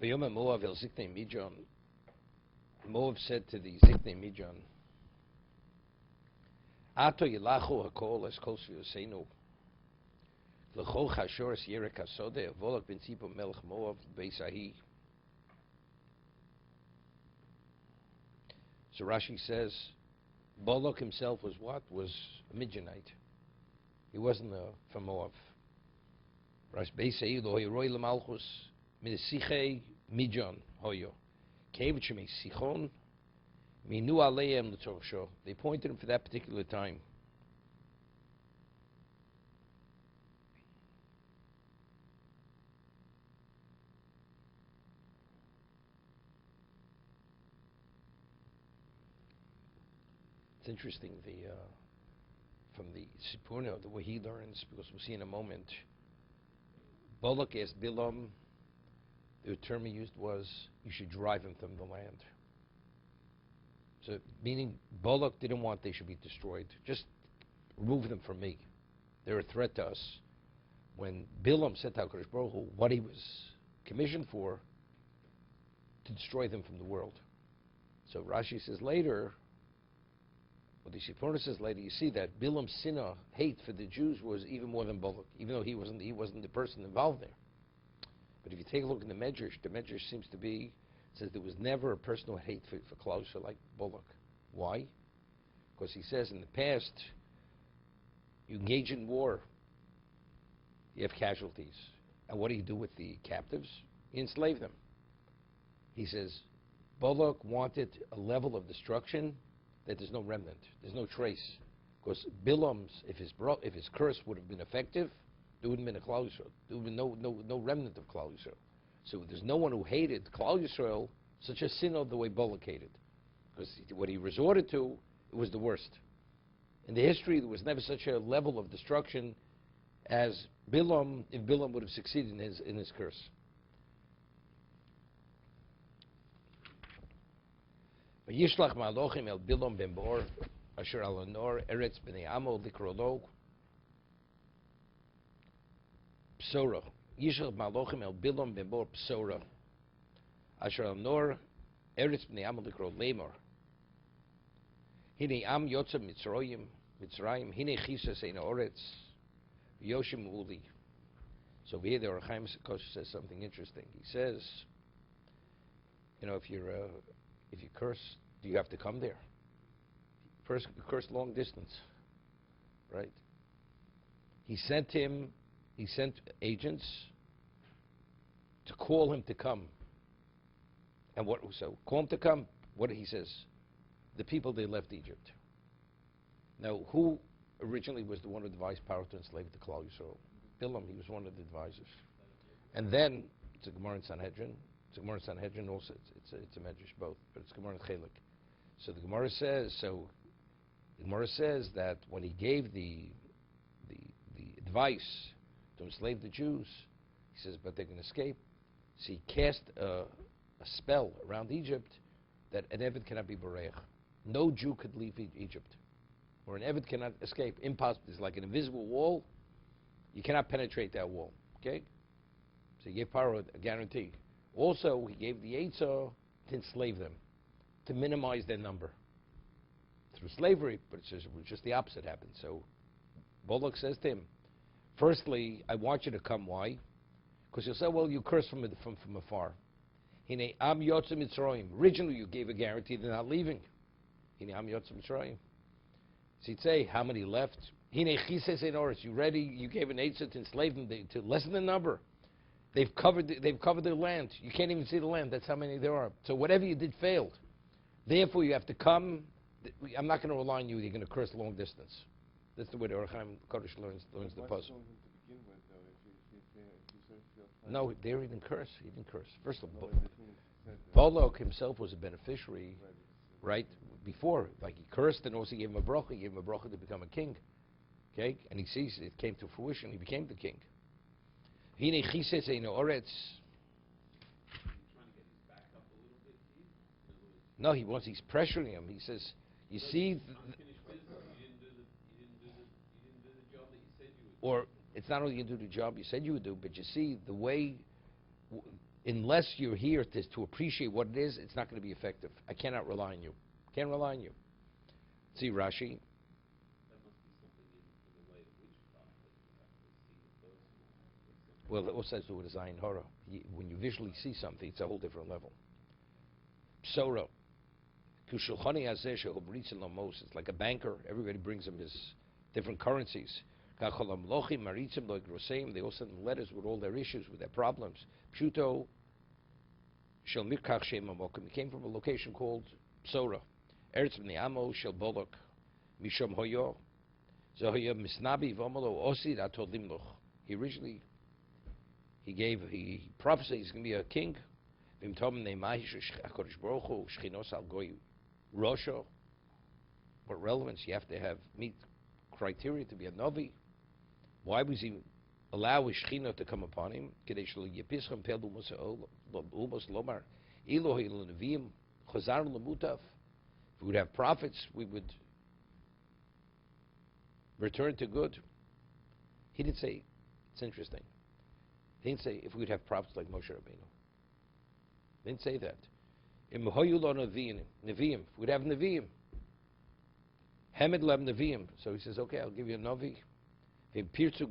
V'yomer Moav el Ziknei Midyan. Moav said to the Ziknei Midyan, Ato yilachu hakol es kol sheyosenu. L'chol chashores yerek hasode Balak ben Tzipor melech Moav beis ahi. So Rashi says, Balak himself was what? Was a Midianite. He wasn't from Moab. Rashi beis ahi lo hiroi lemalchus minesichei Midian hoyo. Kevich me sichon minu aleim l'torsho. They pointed him for that particular time. It's interesting from the Sipurno, the way he learns, because we'll see in a moment. Balak asked Bilam, the term he used was, you should drive him from the land. So, meaning Balak didn't want they should be destroyed. Just remove them from me. They're a threat to us. When Bilam said to HaKadosh Baruch Hu what he was commissioned for, to destroy them from the world. So Rashi says later, what the Sipurno says later, you see that Bilam's sinah, hate for the Jews, was even more than Balak, even though he wasn't the person involved there. But if you take a look in the Medrash seems to be, says there was never a personal hate for Klal Yisrael like Balak. Why? Because he says in the past, you engage in war, you have casualties. And what do you do with the captives? You enslave them. He says, Balak wanted a level of destruction that there's no remnant, there's no trace. Because Bilam's, if his curse would have been effective, there wouldn't have been a Klal Yisrael. There would have been no remnant of Klal Yisrael. So there's no one who hated Klal Yisrael such a sin of the way Balak hated. Because what he resorted to, it was the worst. In the history, there was never such a level of destruction as Bilam, if Bilam would have succeeded in his curse. V'yishlach ma'alochim el Bilam ben Bor, asher al Nor Eretz b'nei Amo likrolo Psora. Yishlach ma'alochim el Bilam ben Bor Psora, asher al Nor Eretz b'nei Amo likro Lemor. Hine am yotza Mitzrayim, hine chisas ein Oretz, Yoshim Uli. So here the Orachaim Kosh says something interesting. He says, if you curse, do you have to come there? First, curse long distance, right? He sent agents to call him to come. And call him to come. What he says? The people, they left Egypt. Now, who originally was the one who devised power to enslave the Klal Yisrael? Bilam, he was one of the advisors. And then, it's a Gemara in Sanhedrin. It's a Gemara in Sanhedrin also. It's a Medrash both, but it's Gemara in Chelik. So the Gemara says that when he gave the advice to enslave the Jews, he says, but they're going to escape. So he cast a spell around Egypt that an Eved cannot be Bareich. No Jew could leave Egypt. Or an Eved cannot escape. Impossible. It's like an invisible wall. You cannot penetrate that wall. Okay? So he gave Pharaoh a guarantee. Also, he gave the Eitzah to enslave them, to minimize their number. Through slavery, but it's just the opposite happened. So Balak says to him, firstly, I want you to come. Why? Because he'll say, well, you curse from afar. Hine am yotza Mitzrayim. Originally, you gave a guarantee they're not leaving. Hine am yotza Mitzrayim. So he'd say, how many left? Hine chises ein oretz. You ready? You gave an eitzah to enslave them to lessen the number. They've covered their land. You can't even see the land. That's how many there are. So whatever you did failed. Therefore, you have to come. I'm not going to rely on you. You're going to curse long distance. That's the way the Orachaim Kodesh learns the puzzle. No, there he didn't curse. He didn't curse. First of all, Balak himself was a beneficiary, right? Before, like he cursed and also gave him a bracha. He gave him a bracha to become a king. Okay, and he sees it came to fruition. He became the king. Hine chises ein oretz. No, he's pressuring him. He says, you see, or it's not only you do the job you said you would do, but you see the way unless you're here to appreciate what it is, it's not going to be effective. I cannot rely on you. Can't rely on you. See Rashi. That must be something in the way of witchcraft that you have to see the person. Well, it also has to do with Zayin Hara. When you visually see something, it's a whole different level. Psora. It's like a banker. Everybody brings him his different currencies. They all send letters with all their issues, with their problems. Pshuto. He came from a location called Psora. Eretz b'nei Amo shel Balak. Mishom hoyo. Zohoyo misnabi v'omolo osid atod limloch. He prophesied he's going to be a king. What relevance? You have to meet criteria to be a Navi. Why was he allow his Shechina to come upon him? If we would have prophets, we would return to good. He didn't say, it's interesting. He didn't say if we would have prophets like Moshe Rabbeinu. He didn't say that. If we'd have Nevi'im. Hamed lab Nevi'im. So he says, okay, I'll give you a Navi. They breached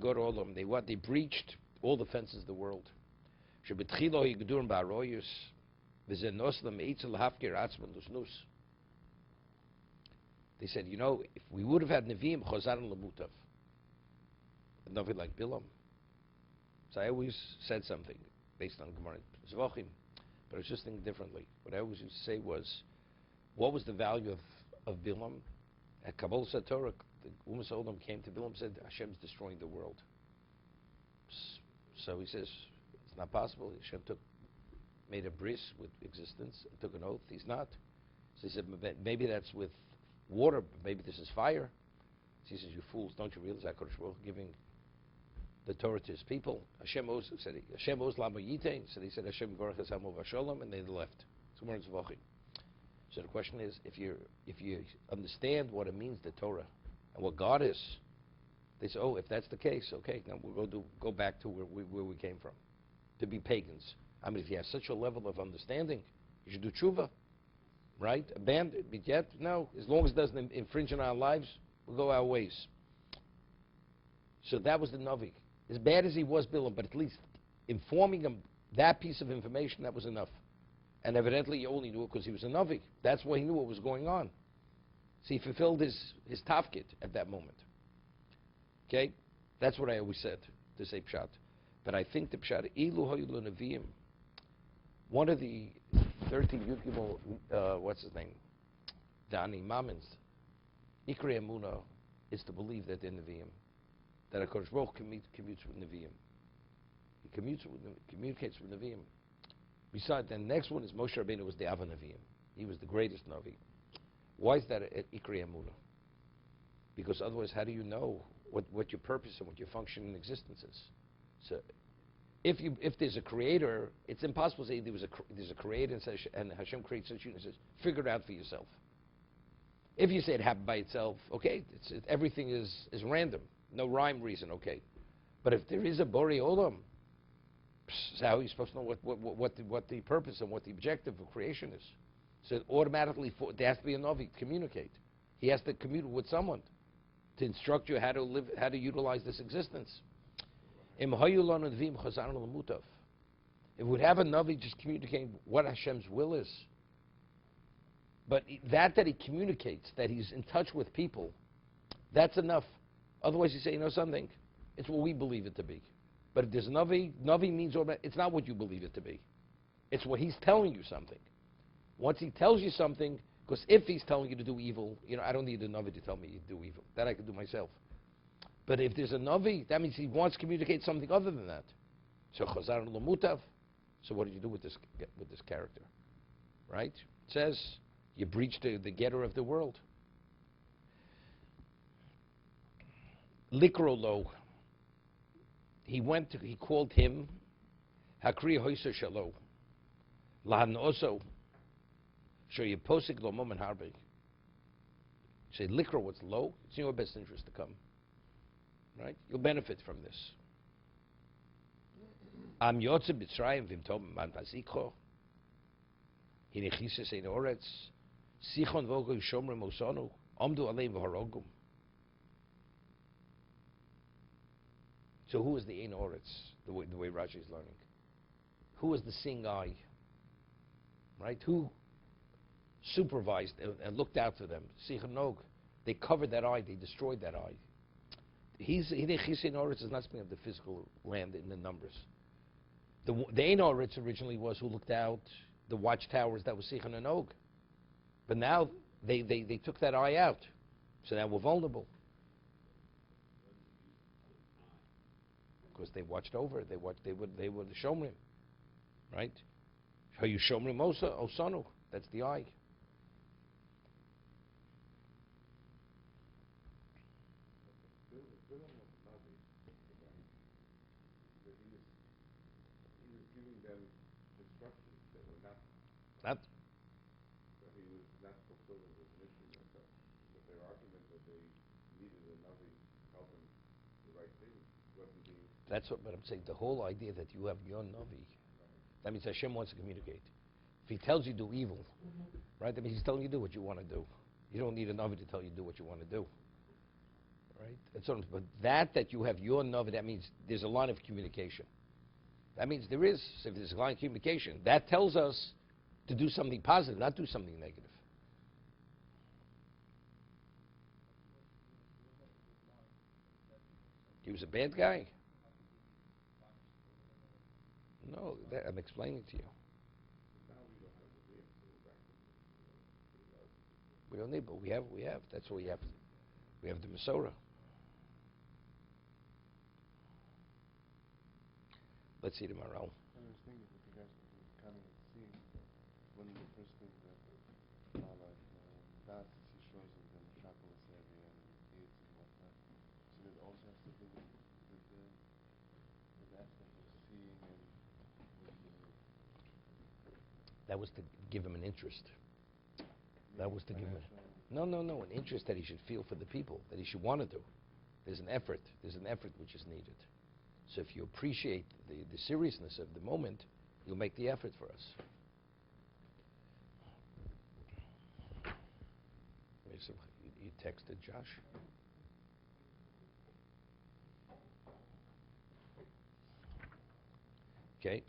all the fences of the world. They said, if we would have had Nevi'im, Chazan Lamutav, a Navi like Bilam. So I always said something based on Gemara Zvachim, but I was just thinking differently. What I always used to say was, what was the value of Bilam? At Kabbalah Satorah, the Umas Olam came to Bilam and said, Hashem's destroying the world. So he says, it's not possible. Hashem made a bris with existence, took an oath. He's not. So he said, maybe that's with water, but maybe this is fire. So he says, you fools, don't you realize HaKadosh Baruch Hu giving the Torah to his people? Hashem owes Lama Yitain. So he said, Hashem Gorach Hasamu Vasholem, and they left. So the question is, if you understand what it means, the Torah, and what God is, they say, oh, if that's the case, okay, now we'll go back to where we came from, to be pagans. I mean, if you have such a level of understanding, you should do tshuva, right? Abandon, but yet, no, as long as it doesn't infringe on our lives, we'll go our ways. So that was the Navi. As bad as he was, Bilam, but at least informing him that piece of information, that was enough. And evidently he only knew it because he was a Navi. That's why he knew what was going on. So he fulfilled his tafkid at that moment. Okay? That's what I always said, to say pshat. But I think the pshat, ilu hoylu neviim, one of the 13 Yud what's his name? Dani Mamins, Ikri Emuna, is to believe that they're Nevi'im. That HaKadosh Baruch Hu commutes with Nevi'im. He communicates with Nevi'im. Besides, the next one is Moshe Rabbeinu was the Ava Nevi'im. He was the greatest Navi. Why is that at Ikri Emuna? Because otherwise, how do you know what your purpose and what your function in existence is? So, if there's a creator, it's impossible to say there's a creator and Hashem creates such and says, figure it out for yourself. If you say it happened by itself, okay, everything is random, no rhyme, reason, okay. But if there is a Borei Olam, so how are you supposed to know what the purpose and what the objective of creation is? So automatically, there has to be a Navi to communicate. He has to communicate with someone to instruct you how to live, how to utilize this existence. If we would have a Navi just communicating what Hashem's will is, but that he communicates, that he's in touch with people, that's enough. Otherwise you say, you know something, it's what we believe it to be. But if there's a Navi means it's not what you believe it to be. It's what he's telling you something. Once he tells you something, because if he's telling you to do evil, I don't need a Navi to tell me to do evil. That I can do myself. But if there's a Navi, that means he wants to communicate something other than that. So Chazar Lamutav. So what did you do with this character? Right? It says you breached the getter of the world. Likrolo. He called him Hakri Hoysa Shalo. Lahan Oso. So you posik lo moment harbe. Say likro what's low, it's in your best interest to come. Right? You'll benefit from this. Am Yotze B'Tzrayim Vim Tom Man Vazikho. Hine Chises Ein Oretz. Sichon Vogo Shomrim Osonu. Omdu Aleim V'Harogum. So who is the Ein Oretz? The way Rashi is learning. Who is the seeing eye? Right? Who supervised and looked out for them? Sichon Nog. They covered that eye. They destroyed that eye. Hine Chises Ein Oretz is not speaking of the physical land in the numbers. The Ein Oretz originally was who looked out the watchtowers that was Sichon and Og. But now they took that eye out. So now we're vulnerable. Because they watched over it. They were the Shomrim. Right? You Shomrim Osanu. That's the eye. Bilam was Navi, that he was giving them instructions that were not, Not that he was not fulfilling his mission, but their argument that they needed a Navi to tell them the right thing wasn't being. That's what. But I'm saying the whole idea that you have your Navi. That means Hashem wants to communicate. If He tells you do evil, right? That means He's telling you do what you want to do. You don't need a Navi to tell you do what you want to do. Right? That's what but that you have your Navi, that means there's a line of communication. That means there is. So if there's a line of communication, that tells us to do something positive, not do something negative. He was a bad guy. No, I'm explaining to you. Now we don't have the name, so we're back to We don't need, but we have. That's what we have. We have the Masorah. Let's see tomorrow. I was thinking with regards to the coming and seeing, one of the first things that Balak does is he shows him the metropolis area and the gates and whatnot. So it also has to do with the aspect of seeing and That was to give him an interest. That was to give him financial- an interest that he should feel for the people, that he should want to do. There's an effort which is needed. So if you appreciate the seriousness of the moment, you'll make the effort for us. You texted Josh? Okay.